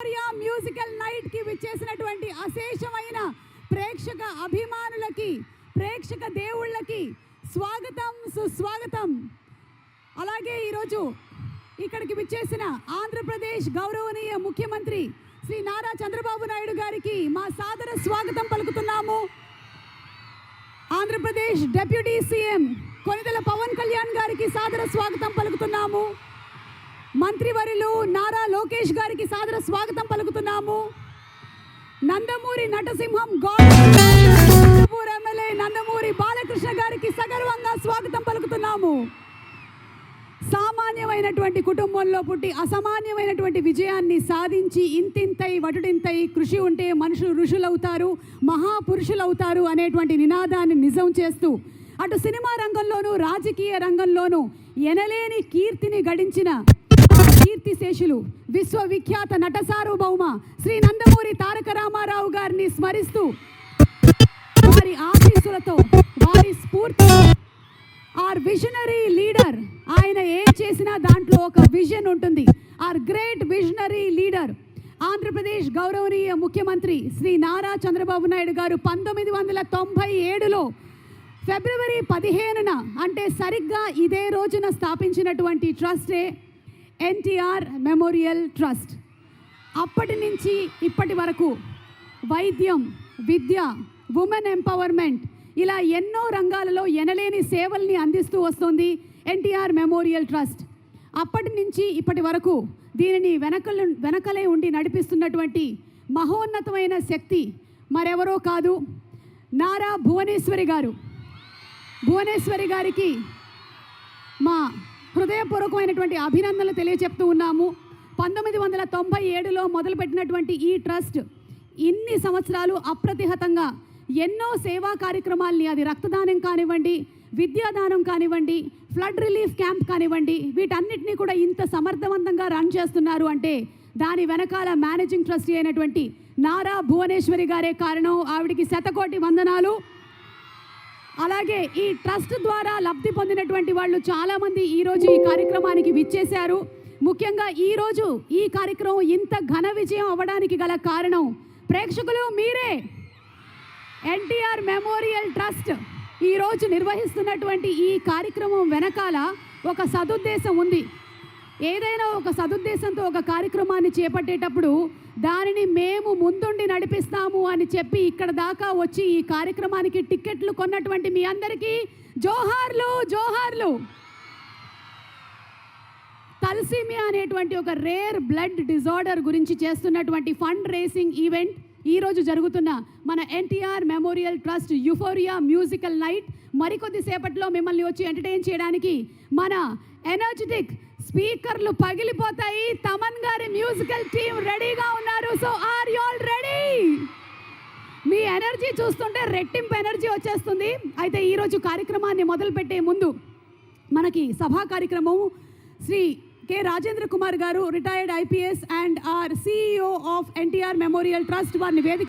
Musical night కి విచ్చేసినటువంటి అశేషమైన ప్రేక్షక అభిమానులకి, ప్రేక్షక దేవుళ్ళకి స్వాగతం, సుస్వాగతం. అలాగే ఈరోజు ఇక్కడికి విచ్చేసిన ఆంధ్రప్రదేశ్ గౌరవనీయ ముఖ్యమంత్రి శ్రీ నారా చంద్రబాబు నాయుడు గారికి మా సాదర స్వాగతం పలుకుతున్నాము. ఆంధ్రప్రదేశ్ డిప్యూటీ సీఎం కొనిదెల పవన్ కళ్యాణ్ గారికి సాదర స్వాగతం పలుకుతున్నాము. మంత్రివర్యులు నారా లోకేష్ గారికి సాదర స్వాగతం పలుకుతున్నాము. నందమూరి నటసింహం గౌరవ ఎమ్మెల్యే నందమూరి బాలకృష్ణ గారికి సగర్వంగా స్వాగతం పలుకుతున్నాము. సామాన్యమైనటువంటి కుటుంబంలో పుట్టి అసామాన్యమైనటువంటి విజయాన్ని సాధించి ఇంతింతై వటుడింతై కృషి ఉంటే మనుషులు ఋషులవుతారు, మహాపురుషులవుతారు అనేటువంటి నినాదాన్ని నిజం చేస్తూ అటు సినిమా రంగంలోనూ రాజకీయ రంగంలోనూ ఎనలేని కీర్తిని గడించిన కీర్తిశేషులు విశ్వవిఖ్యాత నట సార్వభౌమ శ్రీ నందమూరి తారక రామారావు గారిని స్మరిస్తూ వారి ఆశీస్సులతో, వారి స్ఫూర్తి, ఆర్ విజనరీ లీడర్, ఆయన ఏం చేసినా దాంట్లో ఒక విజన్ ఉంటుంది. Our great visionary leader Andhra Pradesh గౌరవనీయ ముఖ్యమంత్రి శ్రీ నారా చంద్రబాబు నాయుడు గారు 1997లో ఫిబ్రవరి 15న అంటే సరిగ్గా ఇదే రోజున స్థాపించినటువంటి ట్రస్టే ఎన్టీఆర్ మెమోరియల్ ట్రస్ట్. అప్పటి నుంచి ఇప్పటి వరకు వైద్యం, విద్య, ఉమెన్ ఎంపవర్మెంట్ ఇలా ఎన్నో రంగాలలో ఎనలేని సేవల్ని అందిస్తూ వస్తుంది ఎన్టీఆర్ మెమోరియల్ ట్రస్ట్. అప్పటి నుంచి ఇప్పటి వరకు దీనిని వెనకలే ఉండి నడిపిస్తున్నటువంటి మహోన్నతమైన శక్తి మరెవరో కాదు, నారా భువనేశ్వరి గారు. భువనేశ్వరి గారికి మా హృదయపూర్వకమైనటువంటి అభినందనలు తెలియజెప్తూ ఉన్నాము. 1997లో మొదలుపెట్టినటువంటి ఈ ట్రస్ట్ ఇన్ని సంవత్సరాలు అప్రతిహతంగా ఎన్నో సేవా కార్యక్రమాల్ని, అది రక్తదానం కానివ్వండి, విద్యాదానం కానివ్వండి, ఫ్లడ్ రిలీఫ్ క్యాంప్ కానివ్వండి, వీటన్నిటినీ కూడా ఇంత సమర్థవంతంగా రన్ చేస్తున్నారు అంటే దాని వెనకాల మేనేజింగ్ ట్రస్టీ అయినటువంటి నారా భువనేశ్వరి గారే కారణం. ఆవిడికి శతకోటి వందనాలు. అలాగే ఈ ట్రస్ట్ ద్వారా లబ్ధి పొందినటువంటి వాళ్ళు చాలామంది ఈరోజు ఈ కార్యక్రమానికి విచ్చేశారు. ముఖ్యంగా ఈరోజు ఈ కార్యక్రమం ఇంత ఘన విజయం అవ్వడానికి గల కారణం ప్రేక్షకులు మీరే. ఎన్టీఆర్ మెమోరియల్ ట్రస్ట్ ఈరోజు నిర్వహిస్తున్నటువంటి ఈ కార్యక్రమం వెనకాల ఒక సదుద్దేశం ఉంది. ఏదైనా ఒక సదుద్దేశంతో ఒక కార్యక్రమాన్ని చేపట్టేటప్పుడు దానిని మేము ముందుండి నడిపిస్తాము అని చెప్పి ఇక్కడ దాకా వచ్చి ఈ కార్యక్రమానికి టిక్కెట్లు కొన్నటువంటి మీ అందరికీ జోహార్లు, జోహార్లు. తలసీమియా అనేటువంటి ఒక రేర్ బ్లడ్ డిజార్డర్ గురించి చేస్తున్నటువంటి ఫండ్ రేసింగ్ ఈవెంట్ ఈరోజు జరుగుతున్న మన NTR memorial trust euphoria musical night మరికొద్ది సేపట్లో మిమ్మల్ని వచ్చి ఎంటర్టైన్ చేయడానికి మన ఎనర్జెటిక్ స్పీకర్లు పగిలిపోతాయి తమన్ గారి మ్యూజికల్ టీమ్ రెడీగా ఉన్నారు. So are you all ready? మీ ఎనర్జీ చూస్తుంటే రెట్టింపు ఎనర్జీ వచ్చేస్తుంది. అయితే ఈరోజు కార్యక్రమాన్ని మొదలుపెట్టే ముందు మనకి సభా కార్యక్రమం శ్రీ కె రాజేంద్ర కుమార్ గారు, retired IPS and are CEO of NTR memorial trust వారిని వేదిక